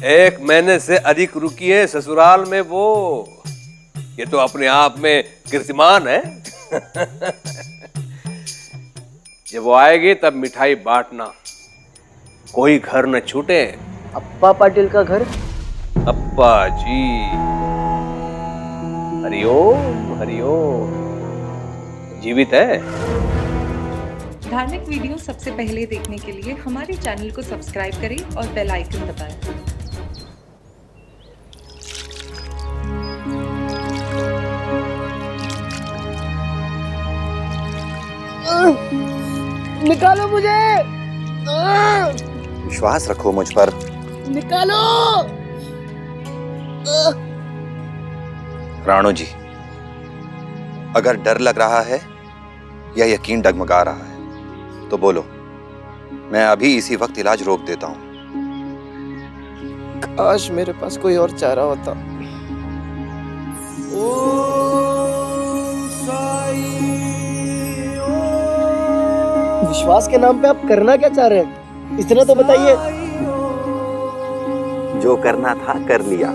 1 महीने से अधिक रुकी है ससुराल में वो। ये तो अपने आप में कीर्तिमान है। जब वो आएगी तब मिठाई बांटना, कोई घर न छूटे। अप्पा पाटिल का घर? अप्पा जी, हरिओम हरिओम। जीवित है। धार्मिक वीडियो सबसे पहले देखने के लिए हमारे चैनल को सब्सक्राइब करें और बेल आइकन दबाएं। निकालो मुझे। विश्वास रखो मुझ पर। निकालो। राणो जी, अगर डर लग रहा है या यकीन डगमगा रहा है तो बोलो, मैं अभी इसी वक्त इलाज रोक देता हूं। काश मेरे पास कोई और चारा होता। विश्वास के नाम पे आप करना क्या चाह रहे हैं, इतना तो बताइए। जो करना था कर लिया,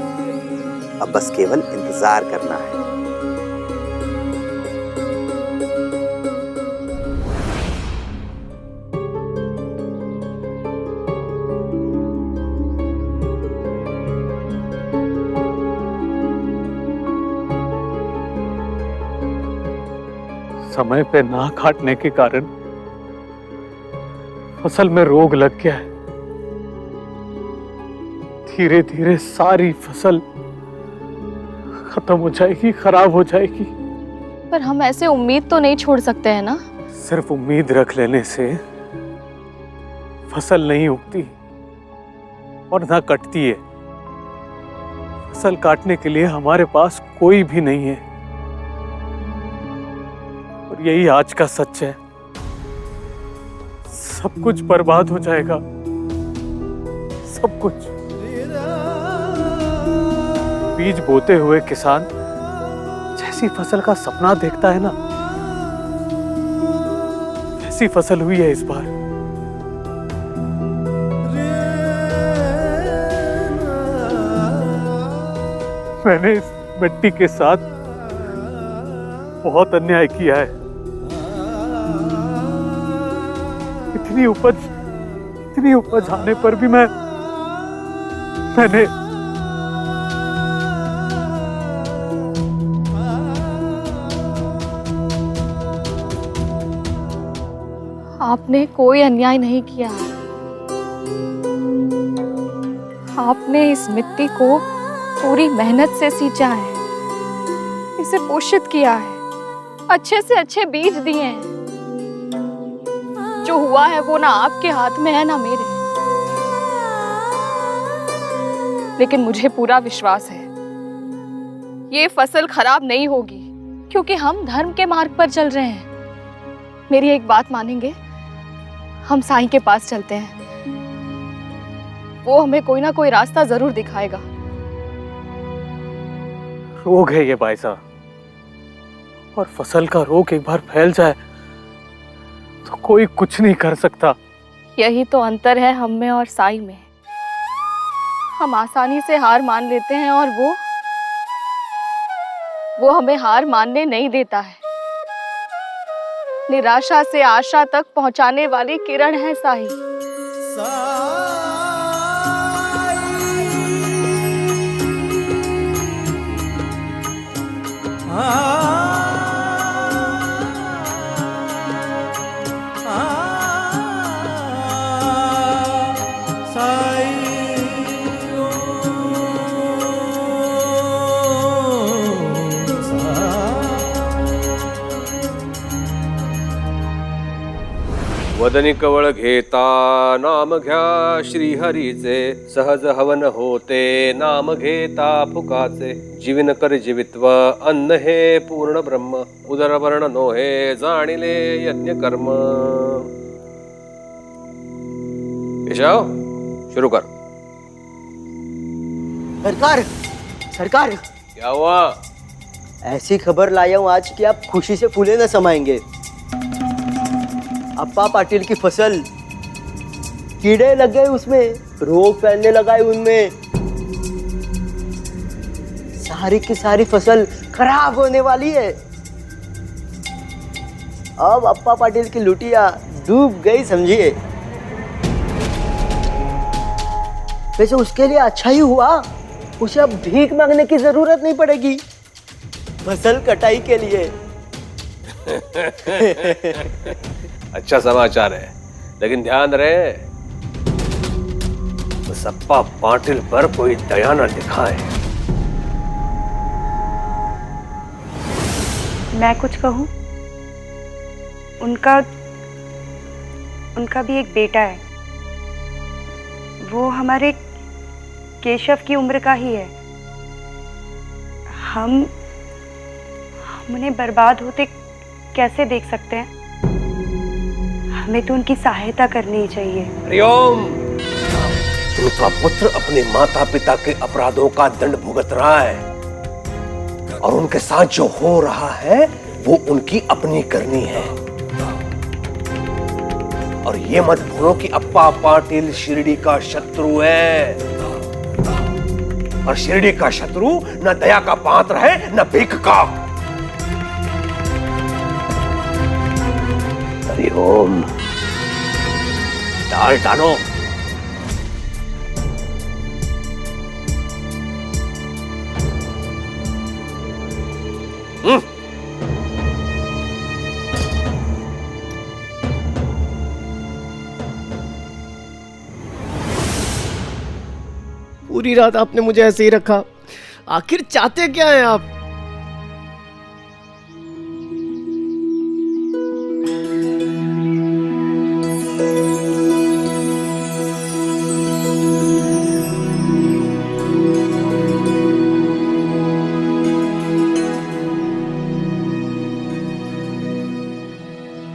अब बस केवल इंतजार करना है। समय पे ना काटने के कारण फसल में रोग लग गया है। धीरे धीरे सारी फसल खत्म हो जाएगी, खराब हो जाएगी। पर हम ऐसे उम्मीद तो नहीं छोड़ सकते हैं ना। सिर्फ उम्मीद रख लेने से फसल नहीं उगती और ना कटती है। फसल काटने के लिए हमारे पास कोई भी नहीं है, और यही आज का सच है। सब कुछ बर्बाद हो जाएगा, सब कुछ। बीज बोते हुए किसान जैसी फसल का सपना देखता है ना, वैसी फसल हुई है इस बार। मैंने इस मिट्टी के साथ बहुत अन्याय किया है। इतनी उपज आने पर भी मैंने आपने कोई अन्याय नहीं किया। आपने इस मिट्टी को पूरी मेहनत से सींचा है, इसे पोषित किया है, अच्छे से अच्छे बीज दिए हैं। जो हुआ है वो ना आपके हाथ में है ना मेरे। लेकिन मुझे पूरा विश्वास है ये फसल खराब नहीं होगी, क्योंकि हम धर्म के मार्ग पर चल रहे हैं। मेरी एक बात मानेंगे? हम साईं के पास चलते हैं, वो हमें कोई ना कोई रास्ता जरूर दिखाएगा। रोग है ये भाई साहब, और फसल का रोग एक बार फैल जाए तो कोई कुछ नहीं कर सकता। यही तो अंतर है हम में और साईं में। हम आसानी से हार मान लेते हैं और वो हमें हार मानने नहीं देता है। निराशा से आशा तक पहुंचाने वाली किरण है साईं। वदनी कवळ घेता नाम घ्या श्रीहरीचे, सहज हवन होते नाम घेता फुकाचे। जीवन कर जीवित्व अन्न हे पूर्ण ब्रह्म, उदरवर्ण नोहे जाणिले यज्ञ कर्म। केशव, शुरू कर। सरकार क्या हुआ? ऐसी खबर लाया हूँ आज कि आप खुशी से फूले न समाएंगे। अप्पा पाटिल की फसल कीड़े लग गए, उसमें रोग फैलने लगा है उनमें। सारी की सारी फसल खराब होने वाली है। अब अप्पा पाटिल की लुटिया डूब गई समझिए। वैसे उसके लिए अच्छा ही हुआ, उसे अब भीख मांगने की जरूरत नहीं पड़ेगी फसल कटाई के लिए। अच्छा समाचार है, लेकिन ध्यान रहे उस अप्पा पाटिल पर कोई दया न दिखाए। मैं कुछ कहूं? उनका भी एक बेटा है, वो हमारे केशव की उम्र का ही है। हम उन्हें बर्बाद होते कैसे देख सकते हैं? हमें तो उनकी सहायता करनी चाहिए। हरिओम। उनका पुत्र अपने माता पिता के अपराधों का दंड भुगत रहा है और उनके साथ जो हो रहा है वो उनकी अपनी करनी है। और ये मत भूलो कि अप्पा पाटिल शिरडी का शत्रु है, और शिरडी का शत्रु न दया का पात्र है न भीख का। हरिओम। डाल डालो। पूरी रात आपने मुझे ऐसे ही रखा, आखिर चाहते क्या हैं आप?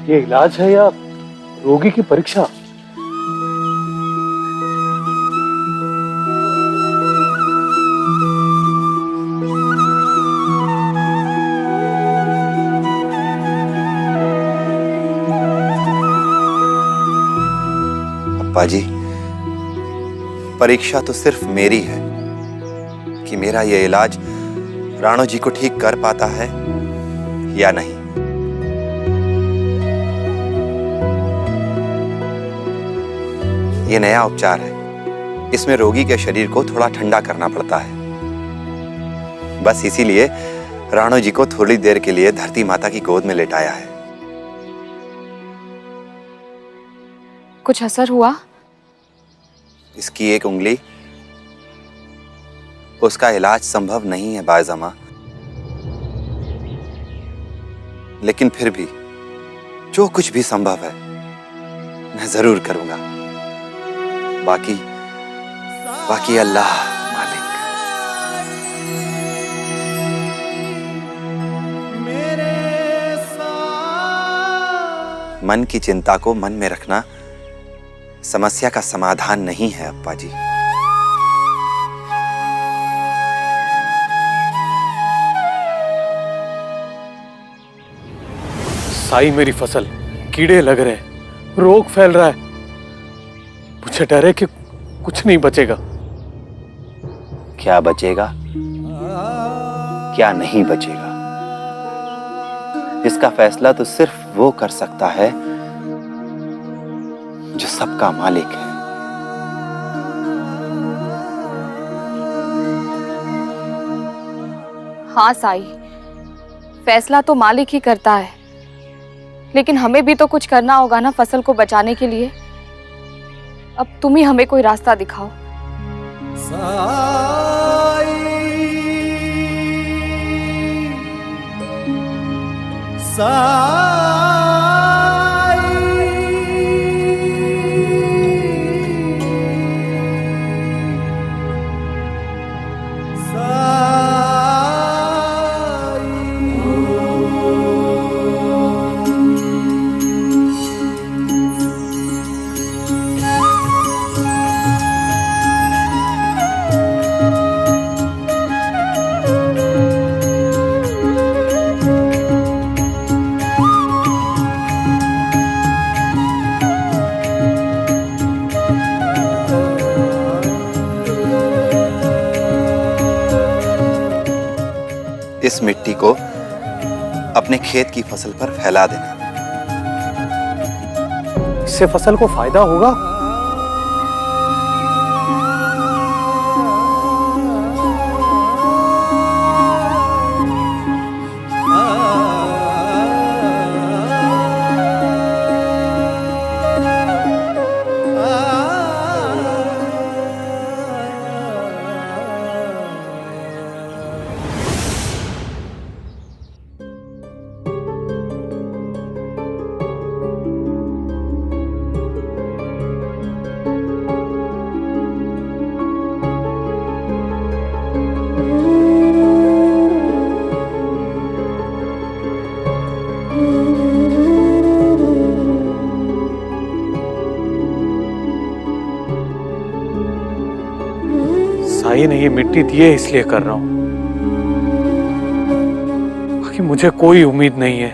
ये इलाज है या रोगी की परीक्षा? अप्पा जी, परीक्षा तो सिर्फ मेरी है कि मेरा यह इलाज राणो जी को ठीक कर पाता है या नहीं। यह नया उपचार है, इसमें रोगी के शरीर को थोड़ा ठंडा करना पड़ता है। बस इसीलिए राणो जी को थोड़ी देर के लिए धरती माता की गोद में लेटाया है। कुछ असर हुआ? इसकी एक उंगली, उसका इलाज संभव नहीं है बायजमा, लेकिन फिर भी जो कुछ भी संभव है मैं जरूर करूंगा। बाकी अल्लाह मालिक। मन की चिंता को मन में रखना समस्या का समाधान नहीं है अप्पा जी। साई, मेरी फसल कीड़े लग रहे हैं, रोग फैल रहा है, मुझे डर है कि कुछ नहीं बचेगा। क्या बचेगा, क्या नहीं बचेगा, इसका फैसला तो सिर्फ वो कर सकता है जो सबका मालिक है। हाँ साई, फैसला तो मालिक ही करता है, लेकिन हमें भी तो कुछ करना होगा ना फसल को बचाने के लिए। अब तुम ही हमें कोई रास्ता दिखाओ। इस मिट्टी को अपने खेत की फसल पर फैला देना। इससे फसल को फायदा होगा? साई ने ये मिट्टी दी है इसलिए कर रहा हूं, बाकी मुझे कोई उम्मीद नहीं है।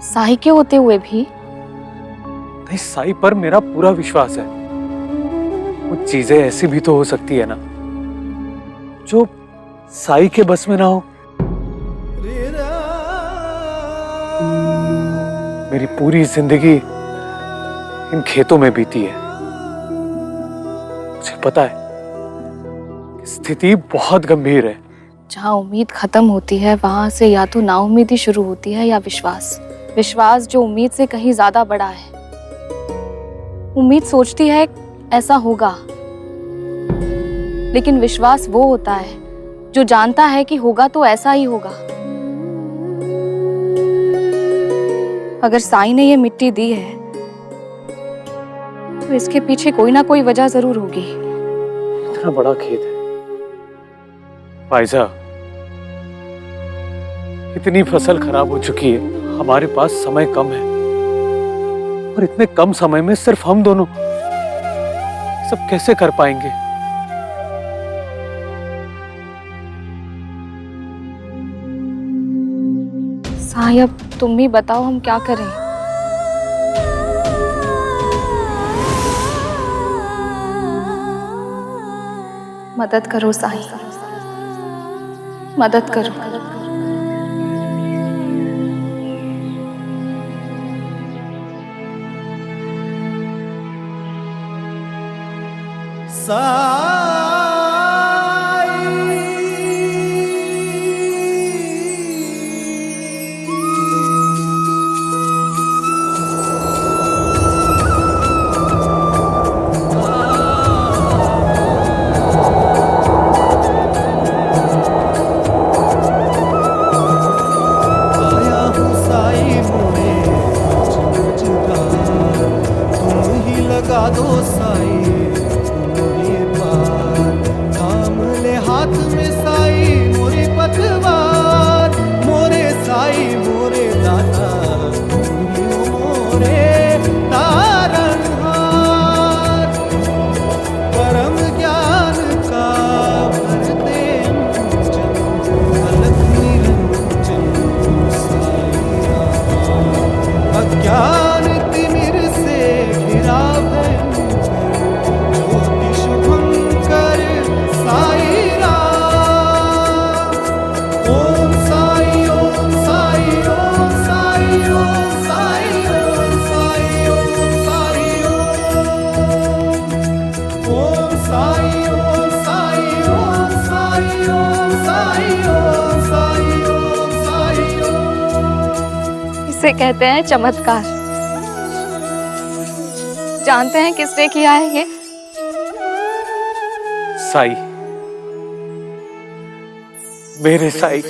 साई के होते हुए भी? नहीं, साई पर मेरा पूरा विश्वास है। कुछ चीजें ऐसी भी तो हो सकती है ना जो साई के बस में ना हो। मेरी पूरी जिंदगी इन खेतों में बीती है। मुझे पता है स्थिति बहुत गंभीर है। जहाँ उम्मीद खत्म होती है वहां से या तो नाउम्मीदी शुरू होती है या विश्वास। विश्वास जो उम्मीद से कहीं ज्यादा बड़ा है। उम्मीद सोचती है ऐसा होगा, लेकिन विश्वास वो होता है जो जानता है कि होगा तो ऐसा ही होगा। अगर साई ने ये मिट्टी दी है तो इसके पीछे कोई ना कोई वजह जरूर होगी। इतना बड़ा खेत है भाई साहब, इतनी फसल खराब हो चुकी है, हमारे पास समय कम है और इतने कम समय में सिर्फ हम दोनों सब कैसे कर पाएंगे? साई अब तुम ही बताओ हम क्या करें। मदद करो साई, मदद करो। इसे कहते हैं चमत्कार। जानते हैं किसने किया है ये? साई, मेरे साई।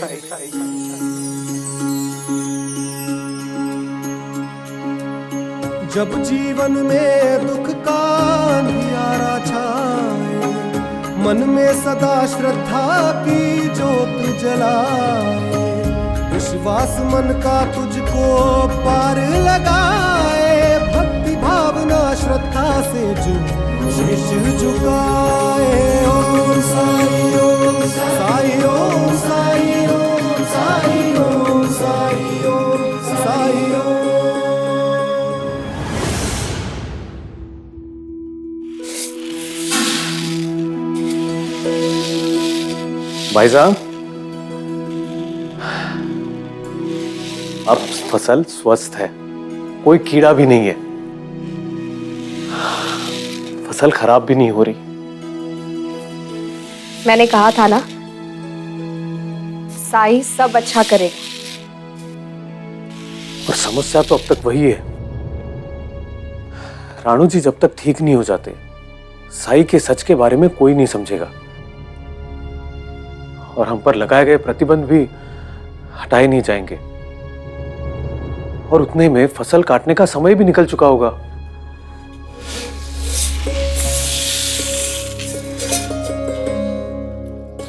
जब जीवन में दुख का अंधियारा छाए, मन में सदा श्रद्धा की जोत जलाए, विश्वास मन का तुझको पार लगाए, भक्ति भावना श्रद्धा से जो शीश झुकाए। ओम साई ओम साई ओम साई ओम साई ओम साई ओम साई ओम। भाई साहब, अब फसल स्वस्थ है, कोई कीड़ा भी नहीं है, फसल खराब भी नहीं हो रही। मैंने कहा था ना, साई सब अच्छा करेगा। और समस्या तो अब तक वही है, राणू जी जब तक ठीक नहीं हो जाते, साई के सच के बारे में कोई नहीं समझेगा और हम पर लगाए गए प्रतिबंध भी हटाए नहीं जाएंगे और उतने में फसल काटने का समय भी निकल चुका होगा।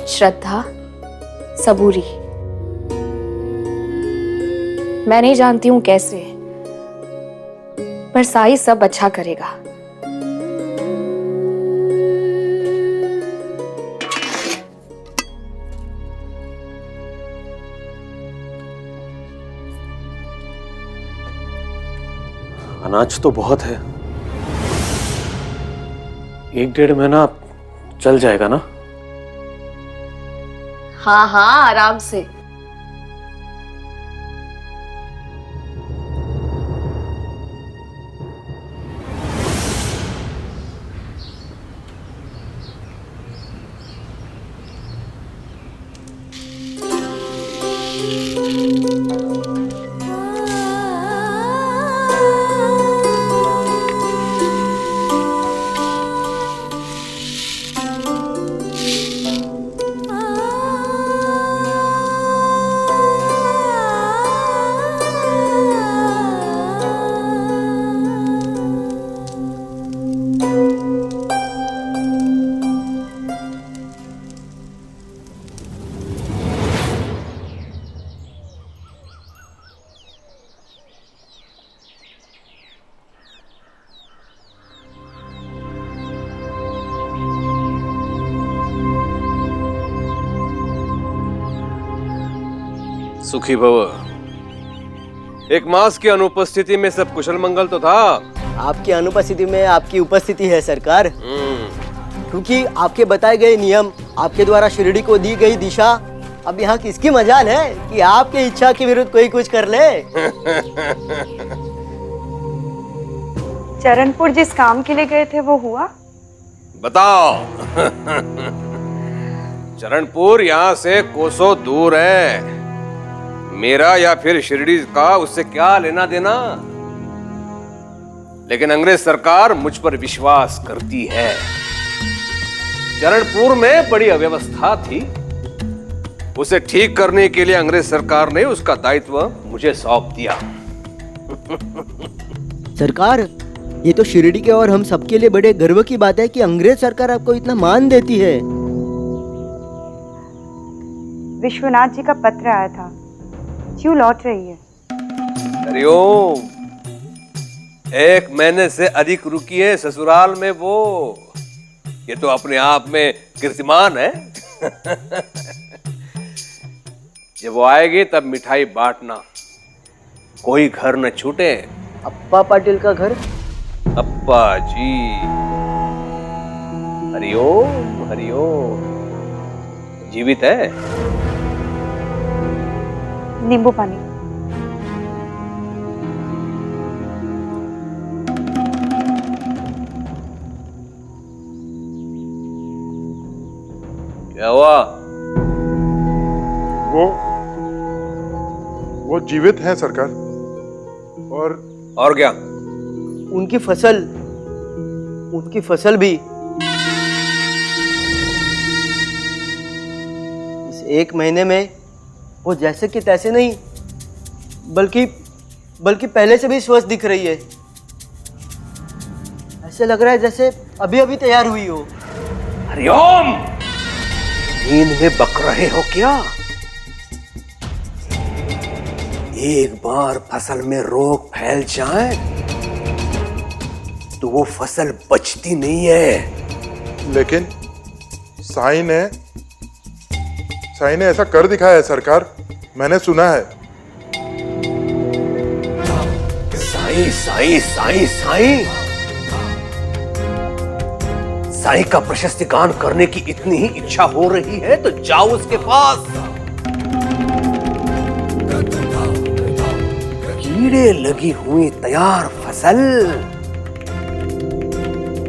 श्रद्धा, सबूरी, मैं नहीं जानती हूं कैसे, पर साई सब अच्छा करेगा। अनाज तो बहुत है, 1-1.5 महीना चल जाएगा ना? हाँ हाँ, आराम से। सुखी भव। एक मास की अनुपस्थिति में सब कुशल मंगल तो था। आपकी अनुपस्थिति में आपकी उपस्थिति है सरकार, क्योंकि आपके बताए गए नियम, आपके द्वारा शिरडी को दी गई दिशा, अब यहाँ किसकी मजाल है कि आपकी इच्छा के विरुद्ध कोई कुछ कर ले। चरणपुर जिस काम के लिए गए थे वो हुआ? बताओ। चरणपुर यहाँ से कोसों दूर है, मेरा या फिर शिरडी का उससे क्या लेना देना। लेकिन अंग्रेज सरकार मुझ पर विश्वास करती है। चरणपुर में बड़ी अव्यवस्था थी, उसे ठीक करने के लिए अंग्रेज सरकार ने उसका दायित्व मुझे सौंप दिया। सरकार, ये तो शिरडी के और हम सबके लिए बड़े गर्व की बात है कि अंग्रेज सरकार आपको इतना मान देती है। विश्वनाथ जी का पत्र आया था, क्यों लौट रही है? हरिओम। 1 महीने से अधिक रुकी है ससुराल में वो, ये तो अपने आप में कीर्तिमान है। जब वो आएगी तब मिठाई बांटना, कोई घर न छूटे। अप्पा पाटिल का घर? अप्पा जी। हरिओम हरिओम। जीवित है? नींबू पानी। क्या हुआ? वो जीवित हैं सरकार। और क्या? उनकी फसल भी इस 1 महीने में वो जैसे कि तैसे नहीं, बल्कि पहले से भी स्वस्थ दिख रही है। ऐसे लग रहा है जैसे अभी अभी तैयार हुई हो। हरिओम। नींद में बक रहे हो क्या? एक बार फसल में रोग फैल जाए तो वो फसल बचती नहीं है। लेकिन साईं ने ऐसा कर दिखाया है सरकार, मैंने सुना है। साईं साईं साईं साईं साईं का प्रशस्ति गान करने की इतनी ही इच्छा हो रही है तो जाओ उसके पास। कीड़े लगी हुई तैयार फसल,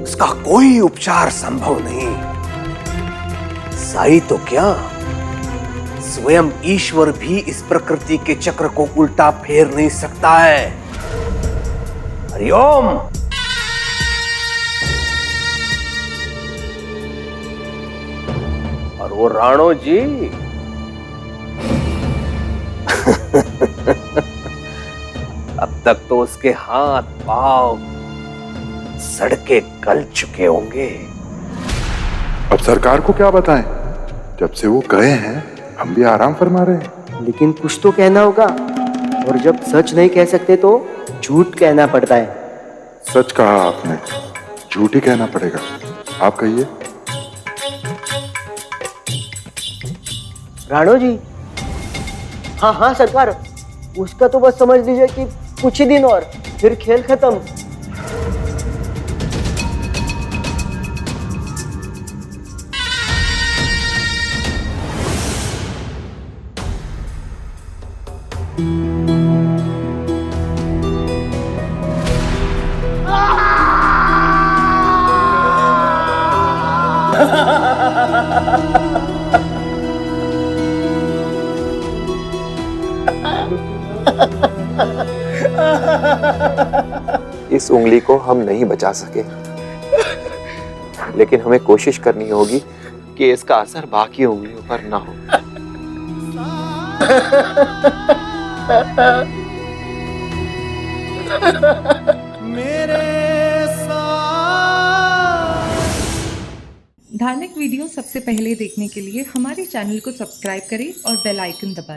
उसका कोई उपचार संभव नहीं। साई तो क्या, स्वयं ईश्वर भी इस प्रकृति के चक्र को उल्टा फेर नहीं सकता है। हरिओम। और वो राणो जी अब तक तो उसके हाथ पांव सड़के गल चुके होंगे। अब सरकार को क्या बताएं? जब से वो गए हैं हम भी आराम फरमा रहे हैं। लेकिन कुछ तो कहना होगा, और जब सच नहीं कह सकते तो झूठ कहना पड़ता है। सच कहा आपने, झूठ ही कहना पड़ेगा। आप कहिए। राणो जी, हाँ हाँ सरकार, उसका तो बस समझ लीजिए कि कुछ ही दिन और फिर खेल खत्म। इस उंगली को हम नहीं बचा सके, लेकिन हमें कोशिश करनी होगी कि इसका असर बाकी उंगलियों पर ना हो। धार्मिक वीडियो सबसे पहले देखने के लिए हमारे चैनल को सब्सक्राइब करें और बेल आइकन दबाएं।